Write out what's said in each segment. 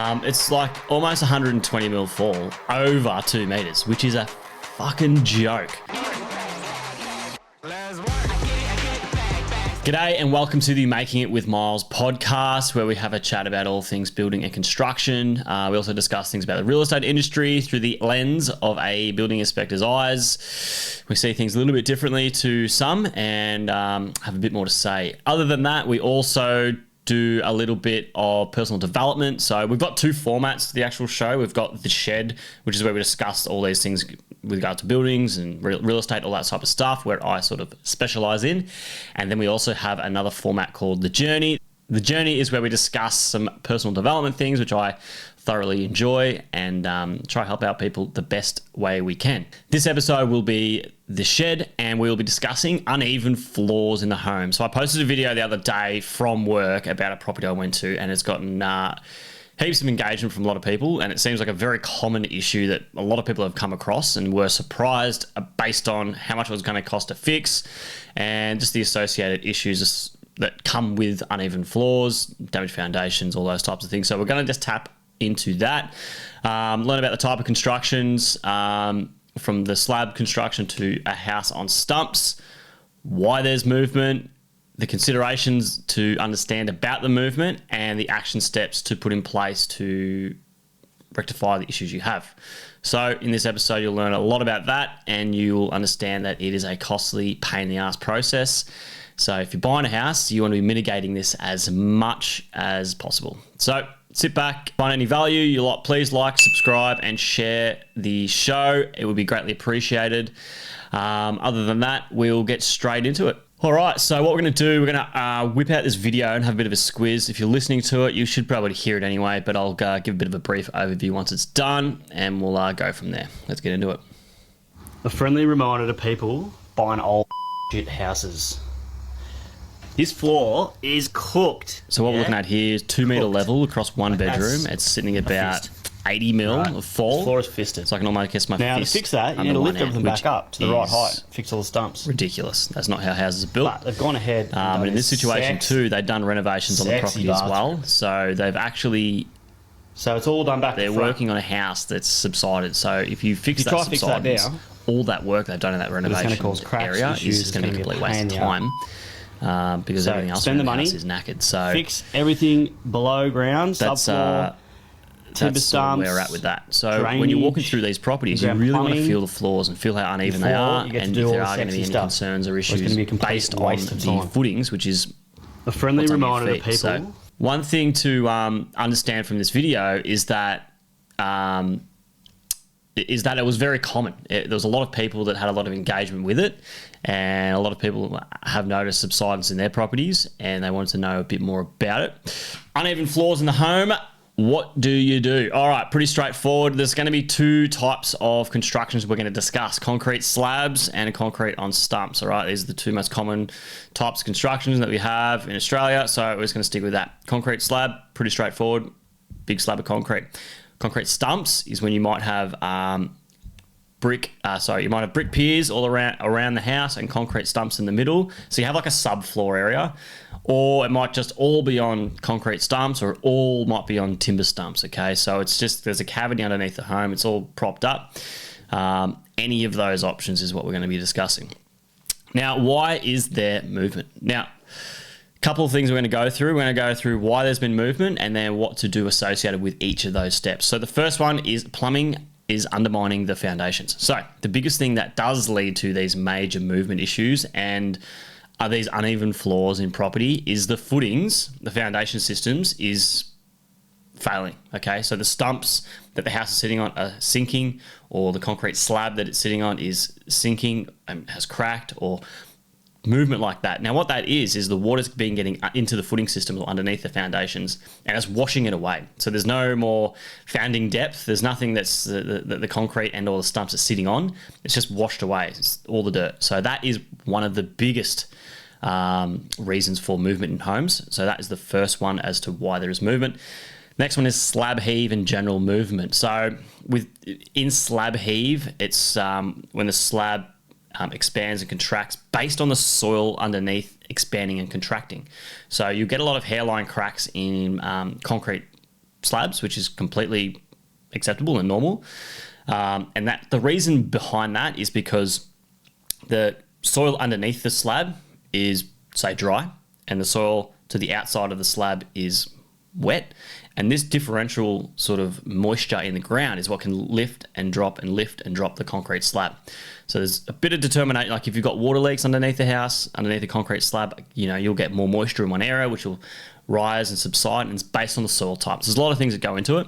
It's like almost 120 mil fall over 2 meters, which is a fucking joke. G'day and welcome to the Making It With Myles podcast, where we have a chat about all things building and construction. We also discuss things about the real estate industry through the lens of a building inspector's eyes. We see things a little bit differently to some and have a bit more to say. Other than that, we also do a little bit of personal development. So we've got two formats to the actual show. We've got The Shed, which is where we discuss all these things with regard to buildings and real estate, all that type of stuff, where I sort of specialize in. And then we also have another format called The Journey. The Journey is where we discuss some personal development things, which I thoroughly enjoy, and try to help out people the best way we can. This episode will be The Shed, and we'll be discussing uneven floors in the home. So I posted a video the other day from work about a property I went to, and it's gotten heaps of engagement from a lot of people, and it seems like a very common issue that a lot of people have come across and were surprised based on how much it was going to cost to fix and just the associated issues that come with uneven floors, damaged foundations, all those types of things. So we're going to just tap into that, learn about the type of constructions, from the slab construction to a house on stumps, why there's movement, the considerations to understand about the movement, and the action steps to put in place to rectify the issues you have. So in this episode, you'll learn a lot about that, and you'll understand that it is a costly, pain in the ass process. So if you're buying a house, you want to be mitigating this as much as possible. So sit back, find any value, please like, subscribe, and share the show. It would be greatly appreciated. Other than that, we'll get straight into it. All right, so what we're going to do, we're going to whip out this video and have a bit of a squiz. If you're listening to it, you should probably hear it anyway, but I'll give a bit of a brief overview once it's done, and we'll go from there. Let's get into it. A friendly reminder to people buying old shit houses. This floor is cooked. So what we're looking at here is 2 meter level across one bedroom. It's sitting at about 80 mil of fall. The floor is fisted. So I can almost guess my fist. Now to fix that, you need to lift everything back up to the right height. Fix all the stumps. Ridiculous. That's not how houses are built. But they've gone ahead. And in this situation too, they've done renovations on the property as well. So they've actually... So it's all done back to They're front. working on a house that's subsided. So if you fix that subsidence, all that work they've done in that renovation area is just going to be a complete waste of time. Because everything else in the house is knackered. So fix everything below ground, subfloor, timber stumps, where we're at with that. So when you're walking through these properties, you really want to feel the floors and feel how uneven they are, and if there are going to be any concerns or issues based on the footings, which is a friendly reminder to people. So one thing to understand from this video is that it was very common. There was a lot of people that had a lot of engagement with it, and a lot of people have noticed subsidence in their properties, and they wanted to know a bit more about it. Uneven floors in the home, what do you do? All right, pretty straightforward. There's going to be two types of constructions we're going to discuss: concrete slabs and concrete on stumps. All right, these are the two most common types of constructions that we have in Australia, so we're just going to stick with that. Concrete slab, pretty straightforward, big slab of concrete. Concrete stumps is when you might have brick piers all around the house and concrete stumps in the middle. So you have like a subfloor area, or it might just all be on concrete stumps, or it all might be on timber stumps. Okay, so it's just there's a cavity underneath the home. It's all propped up. Any of those options is what we're going to be discussing. Now, why is there movement? Now, couple of things we're going to go through. We're going to go through why there's been movement and then what to do associated with each of those steps. So the first one is plumbing is undermining the foundations. So the biggest thing that does lead to these major movement issues and are these uneven floors in property is the footings, the foundation systems is failing. Okay, so the stumps that the house is sitting on are sinking, or the concrete slab that it's sitting on is sinking and has cracked, or movement like that. Now what that is the water's been getting into the footing system or underneath the foundations, and it's washing it away. So there's no more founding depth. There's nothing that's the concrete and all the stumps are sitting on. It's just washed away. It's all the dirt. So that is one of the biggest reasons for movement in homes. So that is the first one as to why there is movement. Next one is slab heave and general movement. So in slab heave, it's when the slab expands and contracts based on the soil underneath expanding and contracting. So you get a lot of hairline cracks in concrete slabs, which is completely acceptable and normal. And that the reason behind that is because the soil underneath the slab is, say, dry, and the soil to the outside of the slab is wet. And this differential sort of moisture in the ground is what can lift and drop the concrete slab. So there's a bit of determination, like if you've got water leaks underneath the house, underneath the concrete slab, you'll get more moisture in one area, which will rise and subside, and it's based on the soil type. So there's a lot of things that go into it,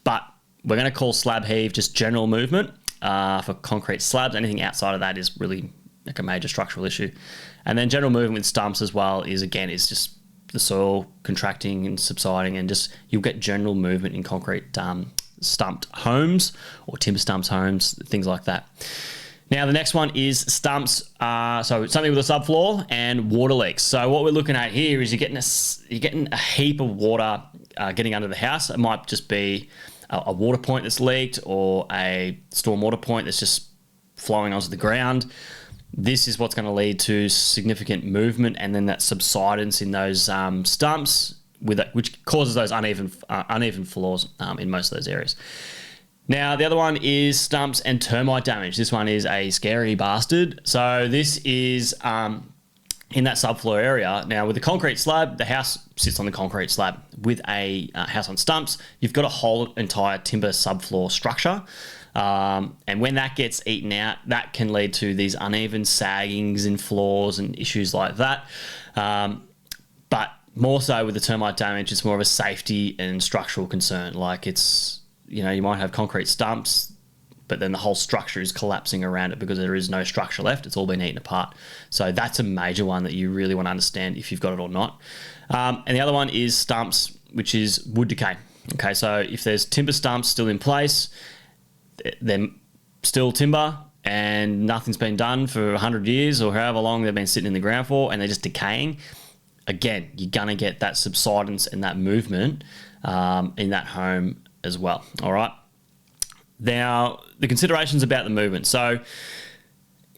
but we're going to call slab heave just general movement for concrete slabs. Anything outside of that is really like a major structural issue. And then general movement with stumps as well is just the soil contracting and subsiding, and just you'll get general movement in concrete stumped homes or timber stumps homes, things like that. Now the next one is stumps, so something with a subfloor and water leaks. So what we're looking at here is you're getting a heap of water getting under the house. It might just be a water point that's leaked or a stormwater point that's just flowing onto the ground. This is what's going to lead to significant movement and then that subsidence in those stumps, which causes those uneven floors in most of those areas. Now, the other one is stumps and termite damage. This one is a scary bastard. So this is in that subfloor area. Now, with the concrete slab, the house sits on the concrete slab. With a house on stumps, you've got a whole entire timber subfloor structure. And when that gets eaten out, that can lead to these uneven saggings in floors and issues like that. But more so with the termite damage, it's more of a safety and structural concern. Like you might have concrete stumps, but then the whole structure is collapsing around it because there is no structure left. It's all been eaten apart. So that's a major one that you really want to understand if you've got it or not. And the other one is stumps, which is wood decay. Okay, so if there's timber stumps still in place, they're still timber and nothing's been done for 100 years or however long they've been sitting in the ground for, and they're just decaying, again, you're going to get that subsidence and that movement in that home as well. All right. Now, the considerations about the movement. So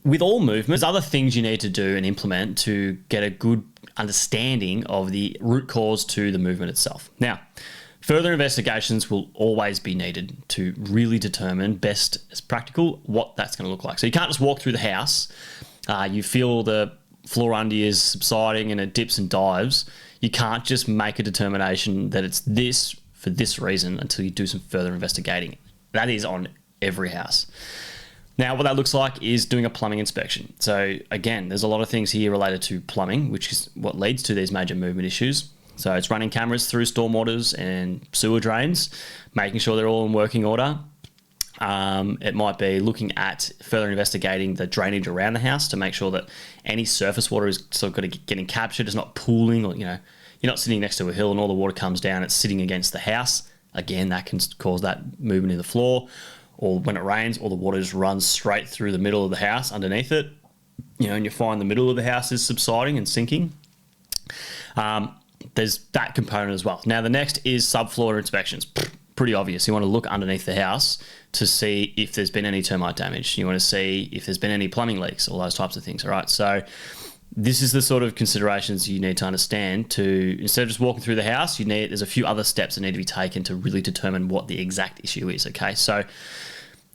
with all movement, there's other things you need to do and implement to get a good understanding of the root cause to the movement itself. Now, further investigations will always be needed to really determine best as practical what that's going to look like. So you can't just walk through the house, you feel the floor under you is subsiding and it dips and dives. You can't just make a determination that it's this for this reason until you do some further investigating. That is on every house. Now, what that looks like is doing a plumbing inspection. So again, there's a lot of things here related to plumbing, which is what leads to these major movement issues. So it's running cameras through stormwaters and sewer drains, making sure they're all in working order. It might be looking at further investigating the drainage around the house to make sure that any surface water is sort of getting captured, it's not pooling, or you're not sitting next to a hill and all the water comes down, it's sitting against the house. Again, that can cause that movement in the floor. Or when it rains, all the water just runs straight through the middle of the house underneath it, and you find the middle of the house is subsiding and sinking. There's that component as well. Now, the next is subfloor inspections. Pretty obvious. You want to look underneath the house to see if there's been any termite damage. You want to see if there's been any plumbing leaks, all those types of things, all right? So this is the sort of considerations you need to understand to, instead of just walking through the house, there's a few other steps that need to be taken to really determine what the exact issue is, okay? So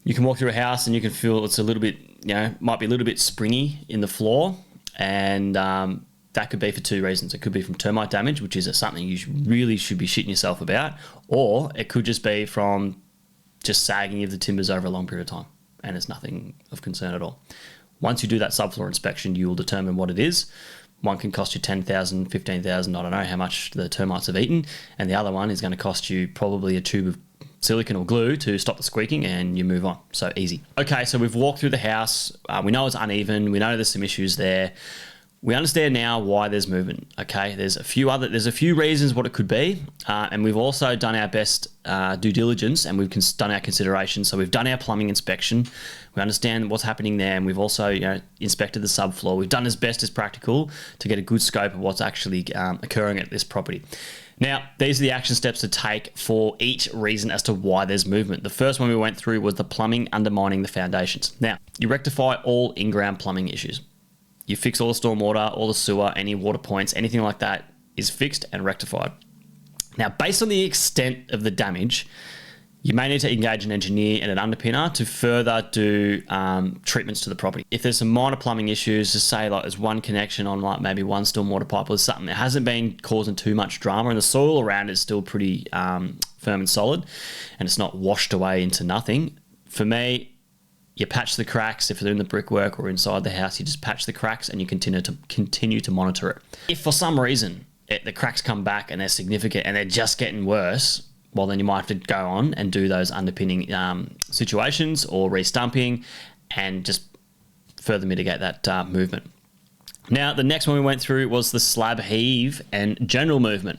you can walk through a house and you can feel it's a little bit, might be a little bit springy in the floor, and that could be for two reasons. It could be from termite damage, which is something you really should be shitting yourself about, or it could just be from just sagging of the timbers over a long period of time, and it's nothing of concern at all. Once you do that subfloor inspection, you will determine what it is. One can cost you $10,000, $15,000, I don't know how much the termites have eaten, and the other one is going to cost you probably a tube of silicone or glue to stop the squeaking, and you move on. So easy. Okay, so we've walked through the house. We know it's uneven. We know there's some issues there. We understand now why there's movement. Okay, there's a few reasons what it could be, and we've also done our best due diligence, and we've done our considerations. So we've done our plumbing inspection. We understand what's happening there, and we've also inspected the subfloor. We've done as best as practical to get a good scope of what's actually occurring at this property. Now, these are the action steps to take for each reason as to why there's movement. The first one we went through was the plumbing undermining the foundations. Now, you rectify all in-ground plumbing issues. You fix all the stormwater, all the sewer, any water points, anything like that is fixed and rectified. Now, based on the extent of the damage, you may need to engage an engineer and an underpinner to further do treatments to the property. If there's some minor plumbing issues, just say like there's one connection on like maybe one stormwater pipe or something that hasn't been causing too much drama and the soil around is still pretty firm and solid and it's not washed away into nothing, for me, you patch the cracks. If they're in the brickwork or inside the house, you just patch the cracks and you continue to monitor it. If for some reason the cracks come back and they're significant and they're just getting worse, well, then you might have to go on and do those underpinning situations or re-stumping and just further mitigate that movement. Now, the next one we went through was the slab heave and general movement.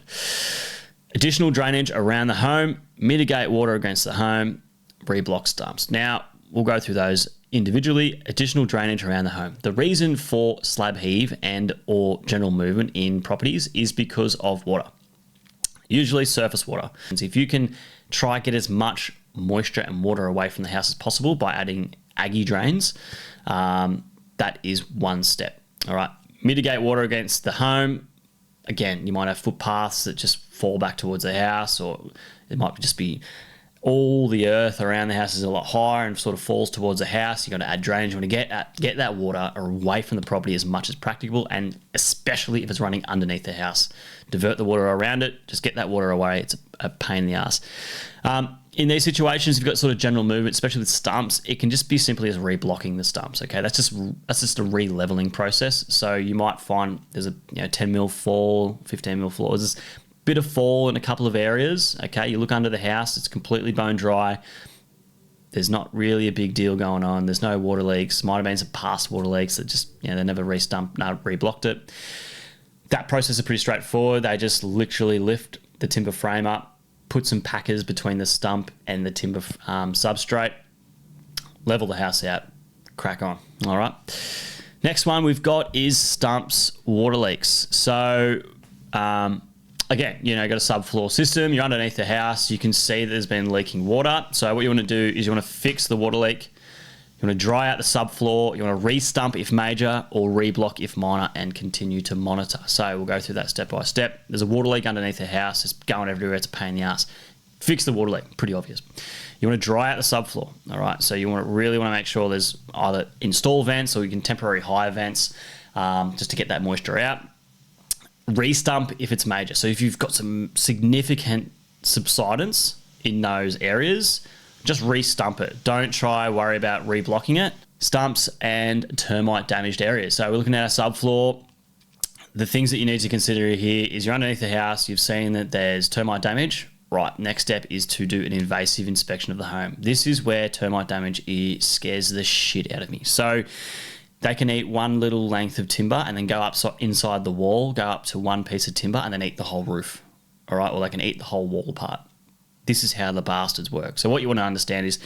Additional drainage around the home, mitigate water against the home, reblock stumps. Now, we'll go through those individually. Additional drainage around the home. The reason for slab heave and or general movement in properties is because of water. Usually surface water. And so if you can try get as much moisture and water away from the house as possible by adding aggie drains, that is one step. All right. Mitigate water against the home. Again, you might have footpaths that just fall back towards the house, or it might just be all the earth around the house is a lot higher and sort of falls towards the house. You've got to add drainage. You want to get that water away from the property as much as practicable, and especially if it's running underneath the house. Divert the water around it. Just get that water away. It's a pain in the ass. In these situations, if you've got sort of general movement, especially with stumps, it can just be simply as reblocking the stumps. Okay, that's just a re-leveling process. So you might find there's a 10 mil fall, 15 mil fall. There's a bit of fall in a couple of areas. Okay, you look under the house, it's completely bone dry. There's not really a big deal going on. There's no water leaks. Might have been some past water leaks that just they never reblocked it. That process is pretty straightforward. They just literally lift the timber frame up, put some packers between the stump and the timber substrate, level the house out, crack on. All right. Next one we've got is stumps, water leaks. So again, got a subfloor system. You're underneath the house. You can see that there's been leaking water. So what you want to do is you want to fix the water leak. You want to dry out the subfloor. You want to re-stump if major or reblock if minor and continue to monitor. So we'll go through that step by step. There's a water leak underneath the house. It's going everywhere. It's a pain in the ass. Fix the water leak. Pretty obvious. You want to dry out the subfloor. All right. So you really want to make sure there's either install vents or you can temporary hire vents just to get that moisture out. Re-stump if it's major. So if you've got some significant subsidence in those areas, just re-stump it. Don't worry about reblocking it. Stumps and termite damaged areas. So we're looking at our subfloor. The things that you need to consider here is you're underneath the house. You've seen that there's termite damage. Right, next step is to do an invasive inspection of the home. This is where termite damage scares the shit out of me. So they can eat one little length of timber and then go up inside the wall, go up to one piece of timber and then eat the whole roof. All right, or they can eat the whole wall apart. This is how the bastards work. So what you want to understand is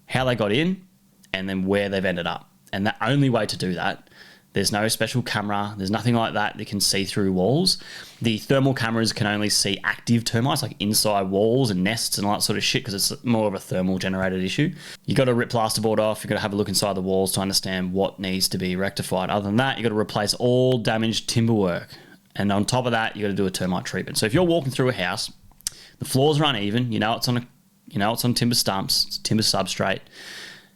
how they got in and then where they've ended up. And the only way to do that, there's no special camera, there's nothing like that can see through walls. The thermal cameras can only see active termites, like inside walls and nests and all that sort of shit, because it's more of a thermal generated issue. You got to rip plasterboard off, you got to have a look inside the walls to understand what needs to be rectified. Other than that, you got to replace all damaged timber work. And on top of that, you got to do a termite treatment. So if you're walking through a house, the floors are uneven, it's on timber stumps, it's timber substrate,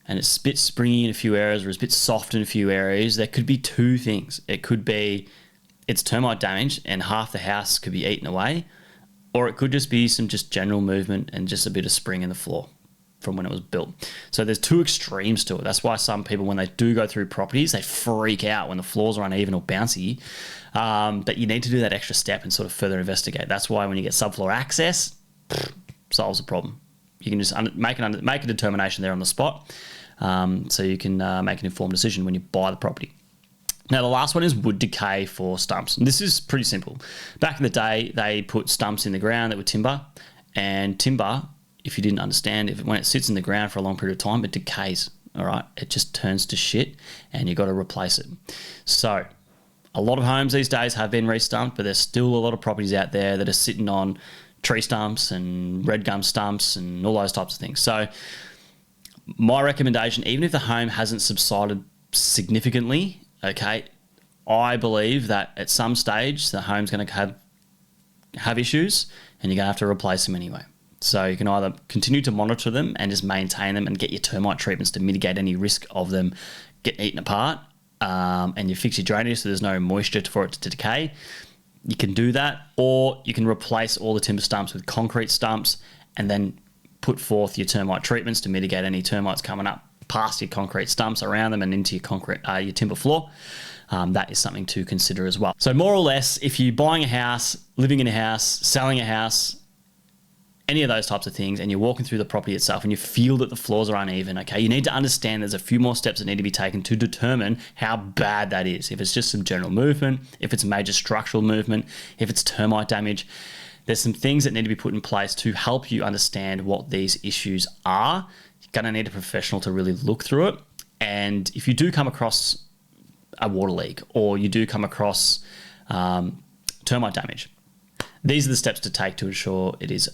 and it's a bit springy in a few areas or it's a bit soft in a few areas, there could be two things. It could be it's termite damage and half the house could be eaten away, or it could just be some general movement and just a bit of spring in the floor from when it was built. So there's two extremes to it. That's why some people, when they do go through properties, they freak out when the floors are uneven or bouncy. But you need to do that extra step and sort of further investigate. That's why when you get subfloor access, solves the problem. You can just make a determination there on the spot, so you can make an informed decision when you buy the property. Now, the last one is wood decay for stumps. And this is pretty simple. Back in the day, they put stumps in the ground that were timber, and timber, if you didn't understand, when it sits in the ground for a long period of time, it decays, all right? It just turns to shit, and you've got to replace it. So a lot of homes these days have been re-stumped, but there's still a lot of properties out there that are sitting on tree stumps and red gum stumps and all those types of things. So my recommendation, even if the home hasn't subsided significantly, okay, I believe that at some stage the home's going to have issues, and you're going to have to replace them anyway. So you can either continue to monitor them and just maintain them and get your termite treatments to mitigate any risk of them getting eaten apart, and you fix your drainage so there's no moisture for it to decay. You can do that, or you can replace all the timber stumps with concrete stumps and then put forth your termite treatments to mitigate any termites coming up past your concrete stumps around them and into your timber floor. That is something to consider as well. So more or less, if you're buying a house, living in a house, selling a house, any of those types of things, and you're walking through the property itself and you feel that the floors are uneven, okay, you need to understand there's a few more steps that need to be taken to determine how bad that is. If it's just some general movement, if it's major structural movement, if it's termite damage, there's some things that need to be put in place to help you understand what these issues are. You're going to need a professional to really look through it. And if you do come across a water leak or you do come across termite damage, these are the steps to take to ensure it is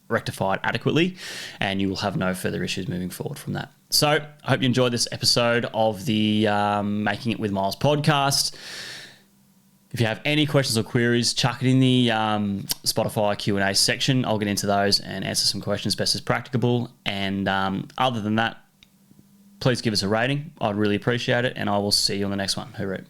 rectified adequately and you will have no further issues moving forward from that. So I hope you enjoyed this episode of the Making It With Myles podcast. If you have any questions or queries, chuck it in the Spotify Q&A section. I'll get into those and answer some questions best as practicable. And other than that, please give us a rating. I'd really appreciate it, and I will see you on the next one. Hooroo.